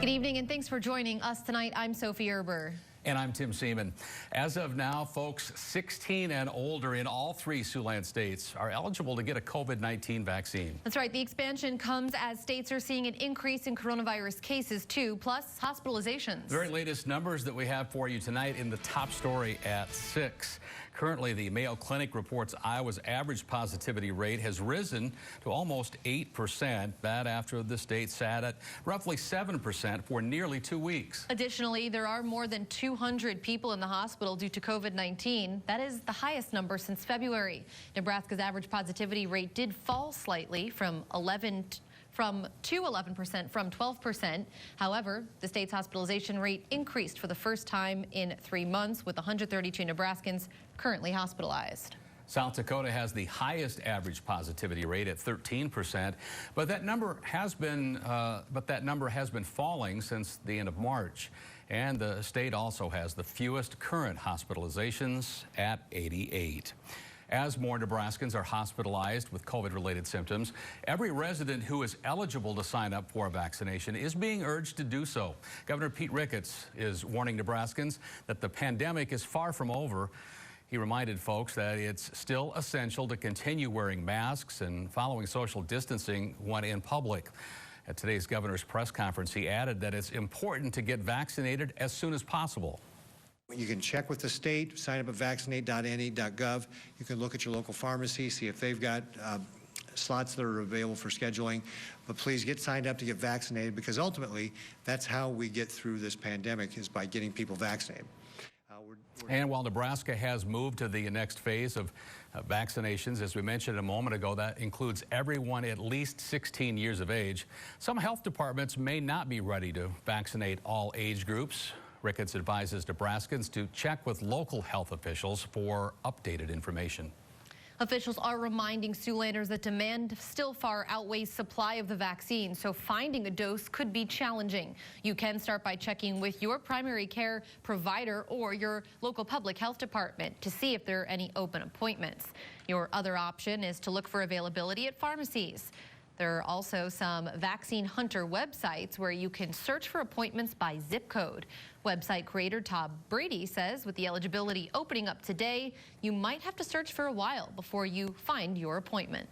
Good evening and thanks for joining us tonight. I'm Sophie Erber. And I'm Tim Seaman. As of now, folks 16 and older in all three Siouxland states are eligible to get a COVID-19 vaccine. That's right. The expansion comes as states are seeing an increase in coronavirus cases too, plus hospitalizations. The very latest numbers that we have for you tonight in the top story at 6. Currently, the Mayo Clinic reports Iowa's average positivity rate has risen to almost 8%. That after the state sat at roughly 7% for nearly 2 weeks. Additionally, there are more than 200 people in the hospital due to COVID-19. That is the highest number since February. Nebraska's average positivity rate did fall slightly from 11% from 12%. However, the state's hospitalization rate increased for the first time in 3 months, with 132 Nebraskans currently hospitalized. South Dakota has the highest average positivity rate at 13%, but that number has been falling since the end of March. And the state also has the fewest current hospitalizations at 88. As more Nebraskans are hospitalized with COVID-related symptoms, every resident who is eligible to sign up for a vaccination is being urged to do so. Governor Pete Ricketts is warning Nebraskans that the pandemic is far from over. He reminded folks that it's still essential to continue wearing masks and following social distancing when in public. At today's governor's press conference, he added that it's important to get vaccinated as soon as possible. You can check with the state, sign up at vaccinate.ne.gov. You can look at your local pharmacy, see if they've got slots that are available for scheduling. But please get signed up to get vaccinated, because ultimately that's how we get through this pandemic, is by getting people vaccinated. And while Nebraska has moved to the next phase of vaccinations, as we mentioned a moment ago, that includes everyone at least 16 years of age, some health departments may not be ready to vaccinate all age groups. Ricketts advises Nebraskans to check with local health officials for updated information. Officials are reminding Siouxlanders that demand still far outweighs supply of the vaccine, so finding a dose could be challenging. You can start by checking with your primary care provider or your local public health department to see if there are any open appointments. Your other option is to look for availability at pharmacies. There are also some vaccine hunter websites where you can search for appointments by zip code. Website creator Todd Brady says with the eligibility opening up today, you might have to search for a while before you find your appointment.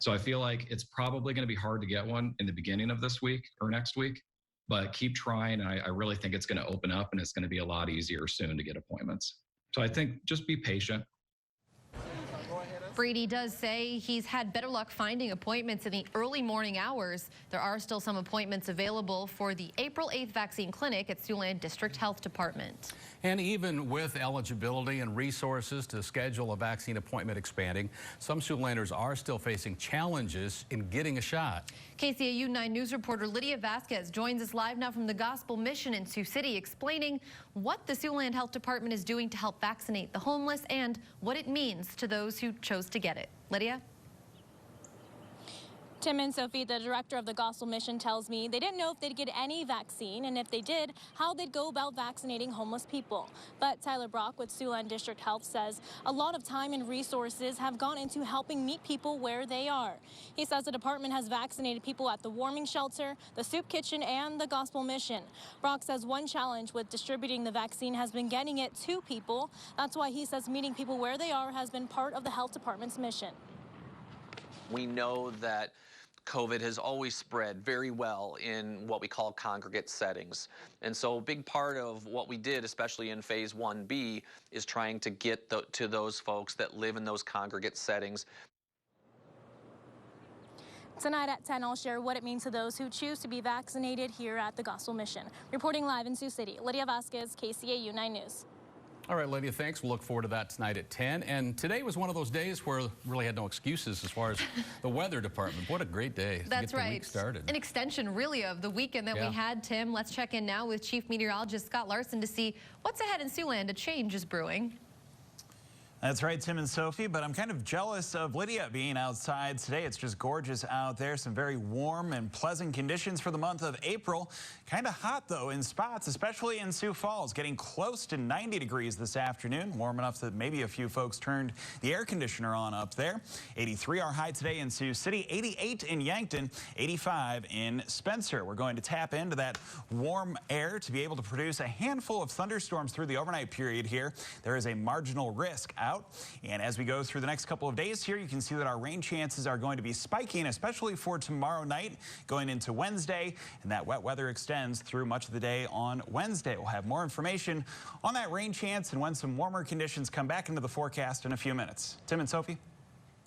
So I feel like it's probably going to be hard to get one in the beginning of this week or next week, but keep trying. I really think it's going to open up, and it's going to be a lot easier soon to get appointments. So I think just be patient. Brady does say he's had better luck finding appointments in the early morning hours. There are still some appointments available for the April 8th vaccine clinic at Siouxland District Health Department. And even with eligibility and resources to schedule a vaccine appointment expanding, some Siouxlanders are still facing challenges in getting a shot. KCAU 9 News reporter Lydia Vasquez joins us live now from the Gospel Mission in Sioux City, explaining what the Siouxland Health Department is doing to help vaccinate the homeless and what it means to those who chose to get it. Lydia? Tim and Sophie, the director of the Gospel Mission, tells me they didn't know if they'd get any vaccine, and if they did, how they'd go about vaccinating homeless people. But Tyler Brock with Siouxland District Health says a lot of time and resources have gone into helping meet people where they are. He says the department has vaccinated people at the warming shelter, the soup kitchen, and the Gospel Mission. Brock says one challenge with distributing the vaccine has been getting it to people. That's why he says meeting people where they are has been part of the health department's mission. We know that COVID has always spread very well in what we call congregate settings. And so a big part of what we did, especially in phase 1B, is trying to get to those folks that live in those congregate settings. Tonight at 10, I'll share what it means to those who choose to be vaccinated here at the Gospel Mission. Reporting live in Sioux City, Lydia Vasquez, KCAU 9 News. All right, Lydia, thanks. We'll look forward to that tonight at 10. And today was one of those days where really had no excuses as far as the weather department. What a great day to That's get the right. week started. An extension, really, of the weekend that we had, Tim. Let's check in now with Chief Meteorologist Scott Larson to see what's ahead in Siouxland. A change is brewing. That's right, Tim and Sophie, but I'm kind of jealous of Lydia being outside today. It's just gorgeous out there. Some very warm and pleasant conditions for the month of April. Kind of hot, though, in spots, especially in Sioux Falls, getting close to 90 degrees this afternoon. Warm enough that maybe a few folks turned the air conditioner on up there. 83 our high today in Sioux City, 88 in Yankton, 85 in Spencer. We're going to tap into that warm air to be able to produce a handful of thunderstorms through the overnight period here. There is a marginal risk out. And as we go through the next couple of days here, you can see that our rain chances are going to be spiking, especially for tomorrow night going into Wednesday. And that wet weather extends through much of the day on Wednesday. We'll have more information on that rain chance and when some warmer conditions come back into the forecast in a few minutes. Tim and Sophie.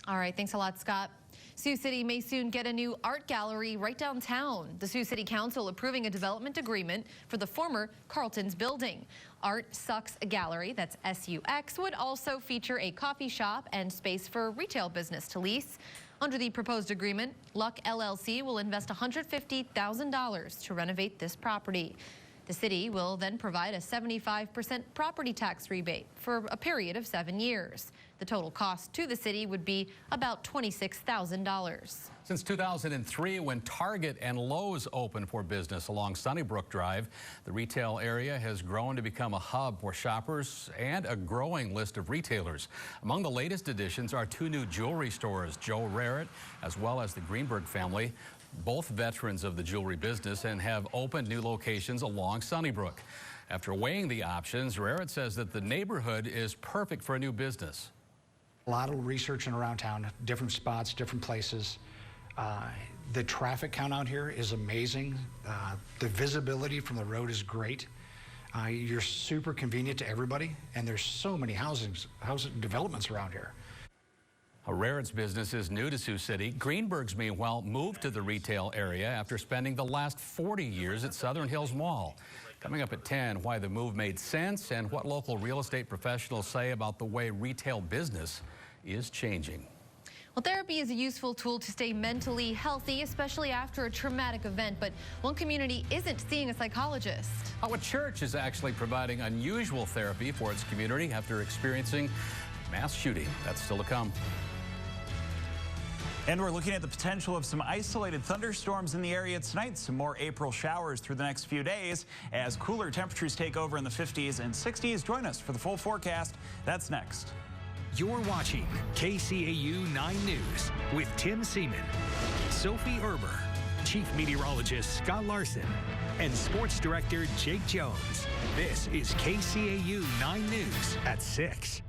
All right, thanks a lot, Scott. Sioux City may soon get a new art gallery right downtown. The Sioux City Council approving a development agreement for the former Carlton's building. Art Sucks Gallery, that's S-U-X, would also feature a coffee shop and space for retail business to lease. Under the proposed agreement, Luck LLC will invest $150,000 to renovate this property. The city will then provide a 75% property tax rebate for a period of 7 years. The total cost to the city would be about $26,000. Since 2003, when Target and Lowe's opened for business along Sunnybrook Drive, the retail area has grown to become a hub for shoppers and a growing list of retailers. Among the latest additions are 2 new jewelry stores, Joe Rarrett as well as the Greenberg family, both veterans of the jewelry business, and have opened new locations along Sunnybrook. After weighing the options, Rarrett says that the neighborhood is perfect for a new business. A lot of research around town, different spots, different places. The traffic count out here is amazing. The visibility from the road is great. You're super convenient to everybody, and there's so many housing developments around here. Rarrett's business is new to Sioux City. Greenberg's, meanwhile, moved to the retail area after spending the last 40 years at Southern Hills Mall. Coming up at 10, why the move made sense and what local real estate professionals say about the way retail business is changing. Well, therapy is a useful tool to stay mentally healthy, especially after a traumatic event. But one community isn't seeing a psychologist. A church is actually providing unusual therapy for its community after experiencing mass shooting. That's still to come. And we're looking at the potential of some isolated thunderstorms in the area tonight. Some more April showers through the next few days as cooler temperatures take over in the 50s and 60s. Join us for the full forecast. That's next. You're watching KCAU 9 News with Tim Seaman, Sophie Erber, Chief Meteorologist Scott Larson, and Sports Director Jake Jones. This is KCAU 9 News at 6.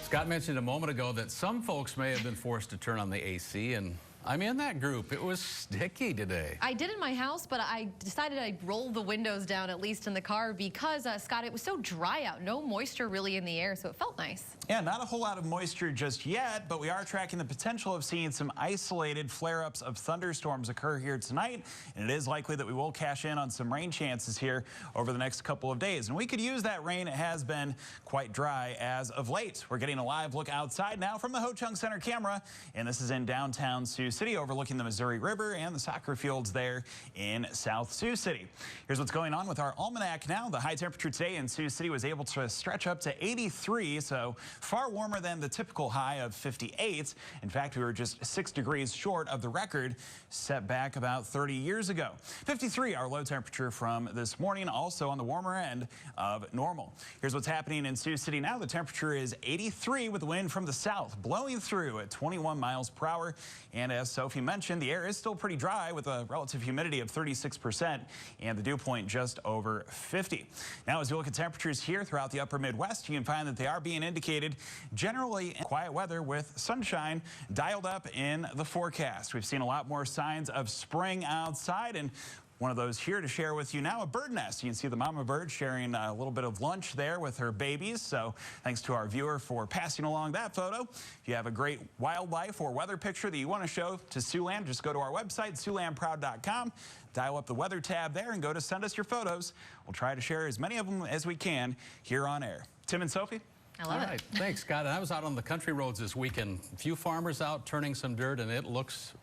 Scott mentioned a moment ago that some folks may have been forced to turn on the AC, and I'm in that group. It was sticky today. I did in my house, but I decided I'd roll the windows down, at least in the car, because, Scott, it was so dry out. No moisture really in the air, so it felt nice. Yeah, not a whole lot of moisture just yet, but we are tracking the potential of seeing some isolated flare-ups of thunderstorms occur here tonight. And it is likely that we will cash in on some rain chances here over the next couple of days. And we could use that rain. It has been quite dry as of late. We're getting a live look outside now from the Ho-Chunk Center camera, and this is in downtown Sioux City overlooking the Missouri River and the soccer fields there in South Sioux City. Here's what's going on with our almanac now. The high temperature today in Sioux City was able to stretch up to 83, so far warmer than the typical high of 58. In fact, we were just 6 degrees short of the record set back about 30 years ago. 53 our low temperature from this morning, also on the warmer end of normal. Here's what's happening in Sioux City now. The temperature is 83 with wind from the south blowing through at 21 miles per hour. And as Sophie mentioned, the air is still pretty dry with a relative humidity of 36% and the dew point just over 50. Now, as we look at temperatures here throughout the upper Midwest, you can find that they are being indicated generally in quiet weather with sunshine dialed up in the forecast. We've seen a lot more signs of spring outside, and one of those here to share with you now, a bird nest. You can see the mama bird sharing a little bit of lunch there with her babies. So thanks to our viewer for passing along that photo. If you have a great wildlife or weather picture that you want to show to Siouxland, just go to our website, SiouxlandProud.com. Dial up the weather tab there and go to send us your photos. We'll try to share as many of them as we can here on air. Tim and Sophie? I love it. All right, thanks, Scott. And I was out on the country roads this weekend. A few farmers out turning some dirt, and it looks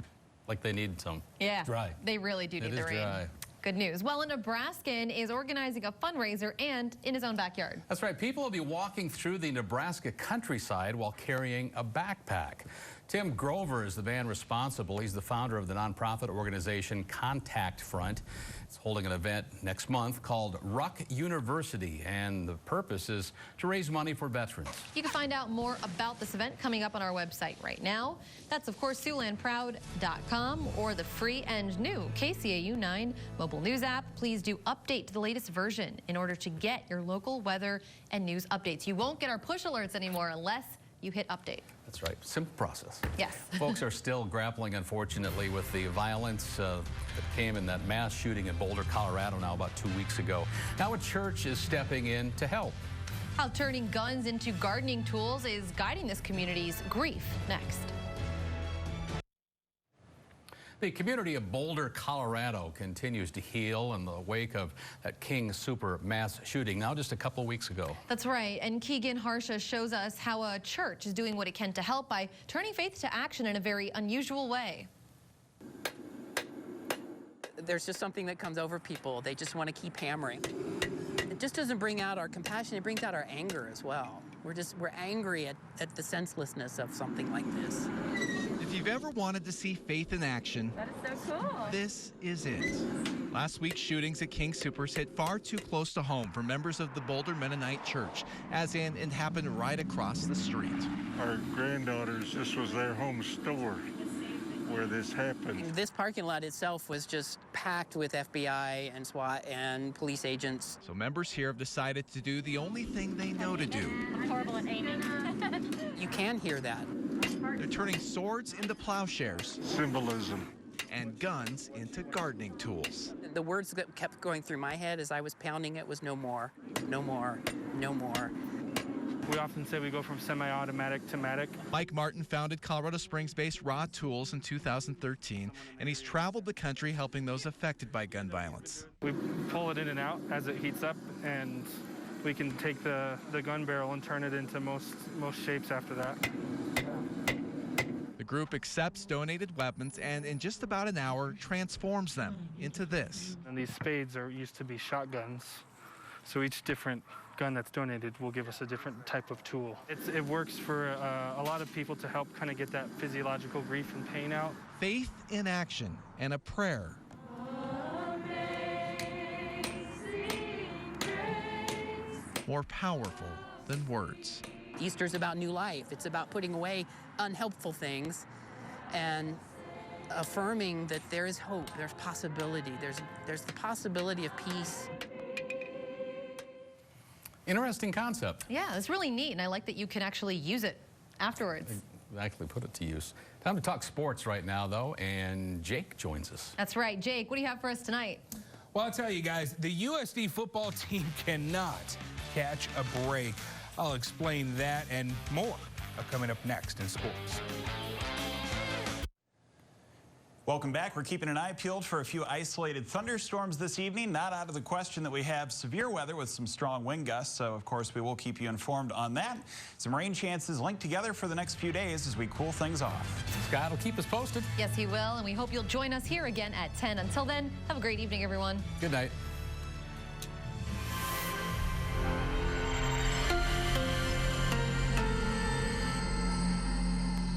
like they need some. Yeah, dry. they really do need the rain. Dry. Good news. Well, a Nebraskan is organizing a fundraiser and in his own backyard. That's right. People will be walking through the Nebraska countryside while carrying a backpack. Tim Grover is the man responsible. He's the founder of the nonprofit organization Contact Front. It's holding an event next month called Ruck University, and the purpose is to raise money for veterans. You can find out more about this event coming up on our website right now. That's, of course, SiouxlandProud.com or the free and new KCAU 9 mobile news app. Please do update to the latest version in order to get your local weather and news updates. You won't get our push alerts anymore unless you hit update. That's right. Simple process. Yes. Folks are still grappling, unfortunately, with the violence that came in that mass shooting in Boulder, Colorado now about 2 weeks ago. Now a church is stepping in to help. How turning guns into gardening tools is guiding this community's grief. Next. The community of Boulder, Colorado continues to heal in the wake of that King Super mass shooting now just a couple of weeks ago. That's right. And Keegan Harsha shows us how a church is doing what it can to help by turning faith to action in a very unusual way. There's just something that comes over people. They just want to keep hammering. It just doesn't bring out our compassion. It brings out our anger as well. We're angry at the senselessness of something like this. If you've ever wanted to see faith in action, That is so cool. this is it. Last week's shootings at King Soopers hit far too close to home for members of the Boulder Mennonite Church, as in it happened right across the street. Our granddaughters, this was their home store where this happened. This parking lot itself was just packed with FBI and SWAT and police agents. So members here have decided to do the only thing they know to do. I'm horrible at aiming. You can hear that. They're turning swords into plowshares Symbolism. and guns into gardening tools. The words that kept going through my head as I was pounding it was no more, no more, no more. We often say we go from semi-automatic to matic. Mike Martin founded Colorado Springs-based Raw Tools in 2013, and he's traveled the country helping those affected by gun violence. We pull it in and out as it heats up, and we can take the gun barrel and turn it into most shapes after that. The group accepts donated weapons and in just about an hour transforms them into this. And these spades used to be shotguns, so each different gun that's donated will give us a different type of tool. It works for a lot of people to help kind of get that physiological grief and pain out. Faith in action and a prayer. More powerful than words. Easter's about new life. It's about putting away unhelpful things and affirming that there is hope, there's possibility, there's the possibility of peace. Interesting concept. Yeah, it's really neat, and I like that you can actually use it afterwards. Actually put it to use. Time to talk sports right now, though, and Jake joins us. That's right. Jake, what do you have for us tonight? Well, I'll tell you guys, the USD football team cannot catch a break. I'll explain that and more coming up next in sports. Welcome back. We're keeping an eye peeled for a few isolated thunderstorms this evening. Not out of the question that we have severe weather with some strong wind gusts. So, of course, we will keep you informed on that. Some rain chances linked together for the next few days as we cool things off. Scott will keep us posted. Yes, he will, and we hope you'll join us here again at 10. Until then, have a great evening, everyone. Good night.